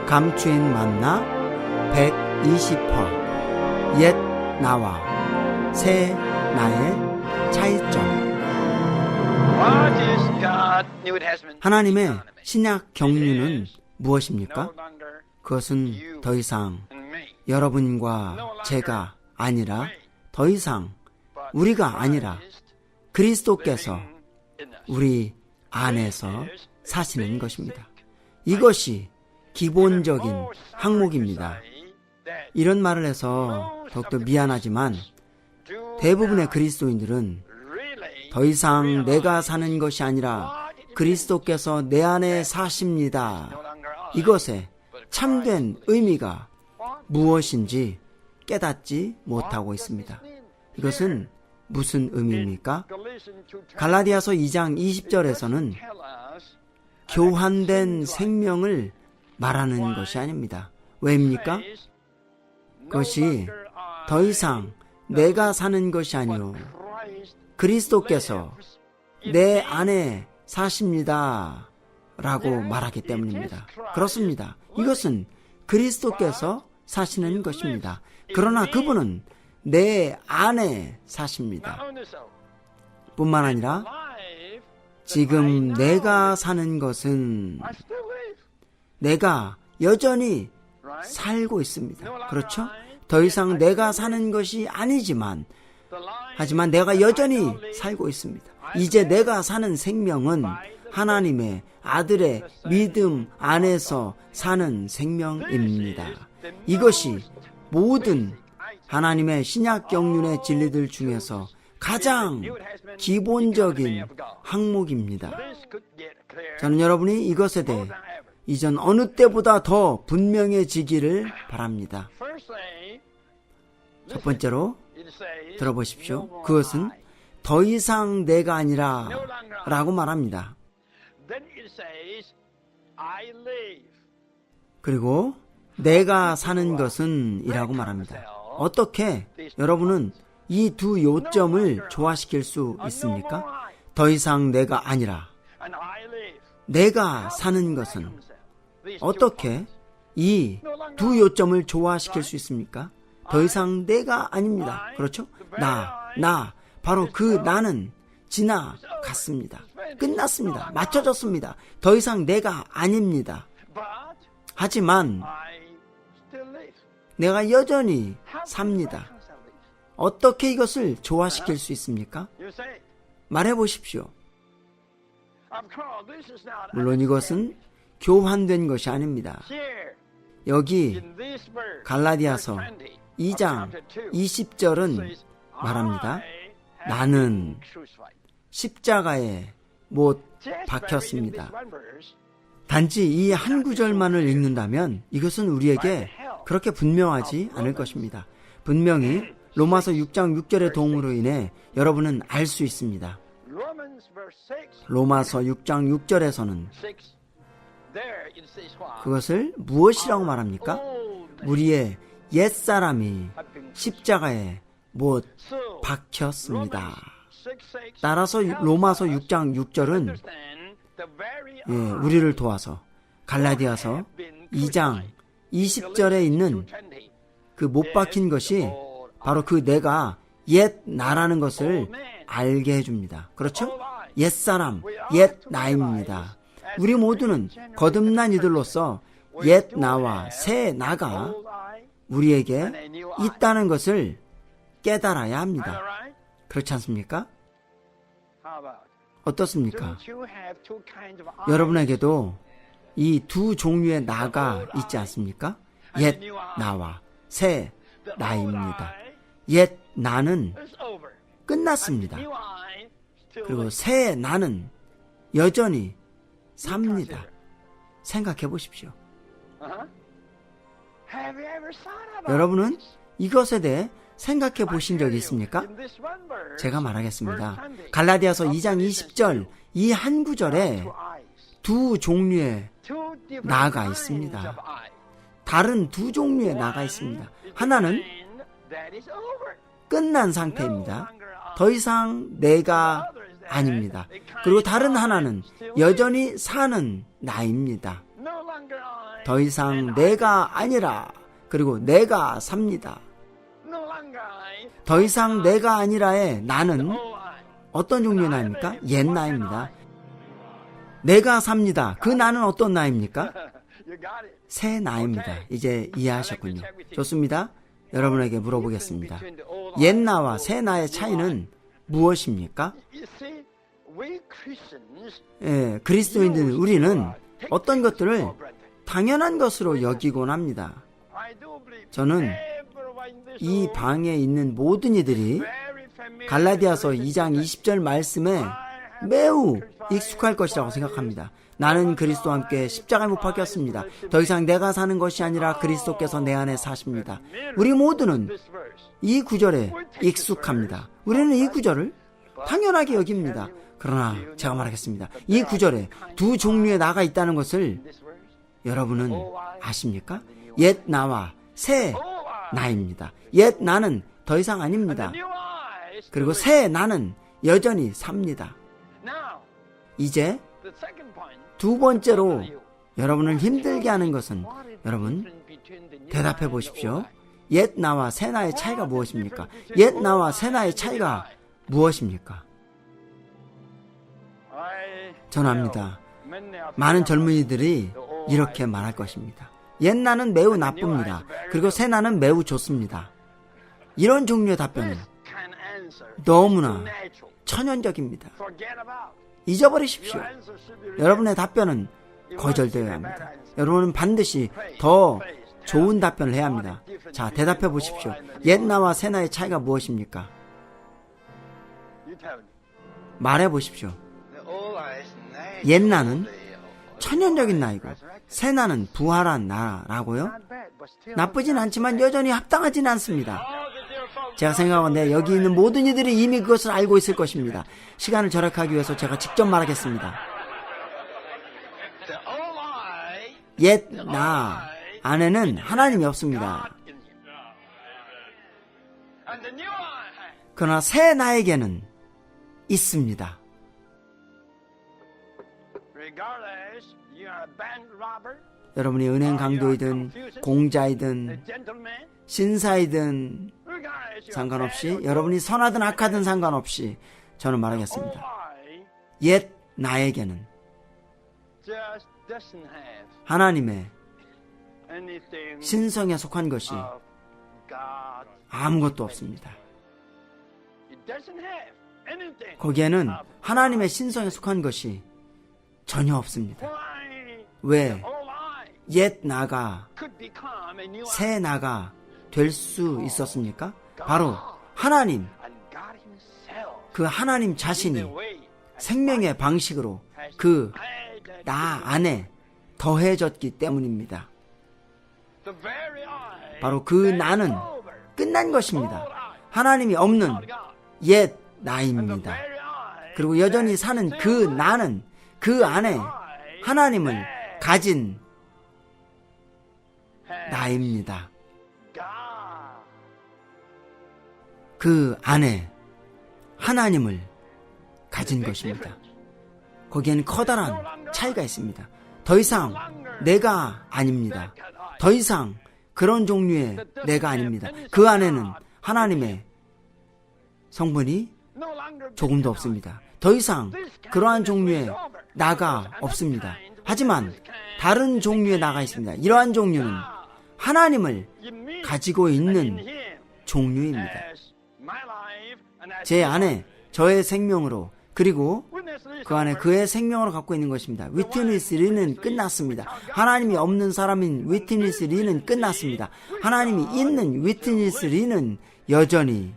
감추인 만나 120화 옛 나와 새 나의 차이점. 하나님의 신약 경륜은 무엇입니까? 그것은 더 이상 여러분과 제가 아니라, 더 이상 우리가 아니라 그리스도께서 우리 안에서 사시는 것입니다. 이것이 기본적인 항목입니다. 이런 말을 해서 더욱더 미안하지만 대부분의 그리스도인들은 더 이상 내가 사는 것이 아니라 그리스도께서 내 안에 사십니다. 이것의 참된 의미가 무엇인지 깨닫지 못하고 있습니다. 이것은 무슨 의미입니까? 갈라디아서 2장 20절에서는 교환된 생명을 말하는 것이 아닙니다. 왜입니까? 그것이 더 이상 내가 사는 것이 아니요 그리스도께서 내 안에 사십니다 라고 말하기 때문입니다. 그렇습니다. 이것은 그리스도께서 사시는 것입니다. 그러나 그분은 내 안에 사십니다. 뿐만 아니라 지금 내가 사는 것은 내가 여전히 살고 있습니다. 그렇죠? 더 이상 내가 사는 것이 아니지만, 하지만 내가 여전히 살고 있습니다. 이제 내가 사는 생명은 하나님의 아들의 믿음 안에서 사는 생명입니다. 이것이 모든 하나님의 신약 경륜의 진리들 중에서 가장 기본적인 항목입니다. 저는 여러분이 이것에 대해 이전 어느 때보다 더 분명해지기를 바랍니다. 첫 번째로 들어보십시오. 그것은 더 이상 내가 아니라 라고 말합니다. 그리고 내가 사는 것은 이라고 말합니다. 어떻게 여러분은 이 두 요점을 조화시킬 수 있습니까? 더 이상 내가 아니라 내가 사는 것은, 어떻게 이 두 요점을 조화시킬 수 있습니까? 더 이상 내가 아닙니다. 그렇죠? 바로 그 나는 지나갔습니다. 끝났습니다. 맞춰졌습니다. 더 이상 내가 아닙니다. 하지만 내가 여전히 삽니다. 어떻게 이것을 조화시킬 수 있습니까? 말해보십시오. 물론 이것은 교환된 것이 아닙니다. 여기 갈라디아서 2장 20절은 말합니다. 나는 십자가에 못 박혔습니다. 단지 이 한 구절만을 읽는다면 이것은 우리에게 그렇게 분명하지 않을 것입니다. 분명히 로마서 6장 6절의 도움으로 인해 여러분은 알 수 있습니다. 로마서 6장 6절에서는 그것을 무엇이라고 말합니까? 우리의 옛사람이 십자가에 못 박혔습니다. 따라서 로마서 6장 6절은 우리를 도와서 갈라디아서 2장 20절에 있는 그 못 박힌 것이 바로 그 내가 옛 나라는 것을 알게 해줍니다. 그렇죠? 옛사람, 옛 나입니다. 우리 모두는 거듭난 이들로서 옛 나와 새 나가 우리에게 있다는 것을 깨달아야 합니다. 그렇지 않습니까? 어떻습니까? 여러분에게도 이 두 종류의 나가 있지 않습니까? 옛 나와 새 나입니다. 옛 나는 끝났습니다. 그리고 새 나는 여전히 삽니다. 생각해 보십시오. 여러분은 이것에 대해 생각해 보신 적이 있습니까? 제가 말하겠습니다. 갈라디아서 2장 20절 이 한 구절에 두 종류의 나가 있습니다. 다른 두 종류의 나가 있습니다. 하나는 끝난 상태입니다. 더 이상 내가 아닙니다. 그리고 다른 하나는 여전히 사는 나입니다. 더 이상 내가 아니라, 그리고 내가 삽니다. 더 이상 내가 아니라의 나는 어떤 종류의 나입니까? 옛 나입니다. 내가 삽니다. 그 나는 어떤 나입니까? 새 나입니다. 이제 이해하셨군요. 좋습니다. 여러분에게 물어보겠습니다. 옛 나와 새 나의 차이는 무엇입니까? 그리스도인들 우리는 어떤 것들을 당연한 것으로 여기곤 합니다. 저는 이 방에 있는 모든 이들이 갈라디아서 2장 20절 말씀에 매우 익숙할 것이라고 생각합니다. 나는 그리스도와 함께 십자가에 못 박혔습니다. 더 이상 내가 사는 것이 아니라 그리스도께서 내 안에 사십니다. 우리 모두는 이 구절에 익숙합니다. 우리는 이 구절을 당연하게 여깁니다. 그러나 제가 말하겠습니다. 이 구절에 두 종류의 나가 있다는 것을 여러분은 아십니까? 옛 나와 새 나입니다. 옛 나는 더 이상 아닙니다. 그리고 새 나는 여전히 삽니다. 이제 두 번째로 여러분을 힘들게 하는 것은, 여러분 대답해 보십시오. 옛 나와 새 나의 차이가 무엇입니까? 옛 나와 새 나의 차이가 무엇입니까? 저는 압니다. 많은 젊은이들이 이렇게 말할 것입니다. 옛 나는 매우 나쁩니다. 그리고 새 나는 매우 좋습니다. 이런 종류의 답변은 너무나 천연적입니다. 잊어버리십시오. 여러분의 답변은 거절되어야 합니다. 여러분은 반드시 더 좋은 답변을 해야 합니다. 자, 대답해 보십시오. 옛 나와 새 나의 차이가 무엇입니까? 말해 보십시오. 옛 나는 천연적인 나이고 새 나는 부활한 나라고요? 나쁘진 않지만 여전히 합당하진 않습니다. 제가 생각하건대 여기 있는 모든 이들이 이미 그것을 알고 있을 것입니다. 시간을 절약하기 위해서 제가 직접 말하겠습니다. 옛 나 안에는 하나님이 없습니다. 그러나 새 나에게는 있습니다. 여러분이 은행 강도이든 공자이든 신사이든 상관없이, 여러분이 선하든 악하든 상관없이 저는 말하겠습니다. 옛 나에게는 하나님의 신성에 속한 것이 아무것도 없습니다. 거기에는 하나님의 신성에 속한 것이 전혀 없습니다. 왜? 옛 나가 새 나가 될 수 있었습니까? 바로 하나님, 그 하나님 자신이 생명의 방식으로 그 나 안에 더해졌기 때문입니다. 바로 그 나는 끝난 것입니다. 하나님이 없는 옛 나입니다. 그리고 여전히 사는 그 나는 그 안에 하나님을 가진 나입니다. 그 안에 하나님을 가진 것입니다. 거기에는 커다란 차이가 있습니다. 더 이상 내가 아닙니다. 더 이상 그런 종류의 내가 아닙니다. 그 안에는 하나님의 성분이 조금도 없습니다. 더 이상 그러한 종류의 나가 없습니다. 하지만 다른 종류의 나가 있습니다. 이러한 종류는 하나님을 가지고 있는 종류입니다. 제 안에 저의 생명으로, 그리고 그 안에 그의 생명으로 갖고 있는 것입니다. 위트니스 리는 끝났습니다. 하나님이 없는 사람인 위트니스 리는 끝났습니다. 하나님이 있는 위트니스 리는 여전히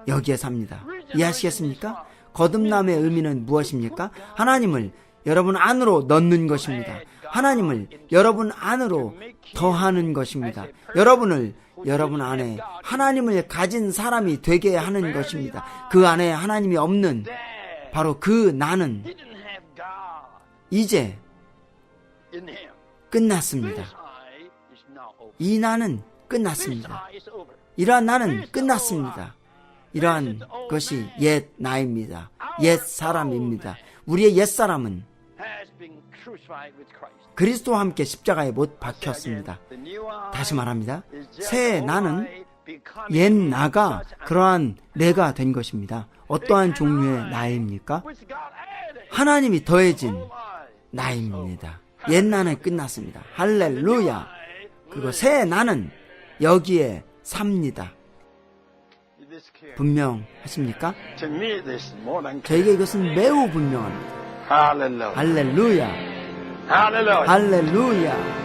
여기에 삽니다. 이해하시겠습니까? 거듭남의 의미는 무엇입니까? 하나님을 여러분 안으로 넣는 것입니다. 하나님을 여러분 안으로 더하는 것입니다. 여러분을 여러분 안에 하나님을 가진 사람이 되게 하는 것입니다. 그 안에 하나님이 없는 바로 그 나는 이제 끝났습니다. 이 나는 끝났습니다. 이러한 나는 끝났습니다. 이러한 것이 옛 나입니다. 옛 사람입니다. 우리의 옛 사람은 그리스도와 함께 십자가에 못 박혔습니다. 다시 말합니다. 새 나는 옛 나가 그러한 내가 된 것입니다. 어떠한 종류의 나입니까? 하나님이 더해진 나입니다. 옛 나는 끝났습니다. 할렐루야. 그리고 새 나는 여기에 삽니다. 분명하십니까? 저에게 이것은 매우 분명합니다. 할렐루야. 할렐루야.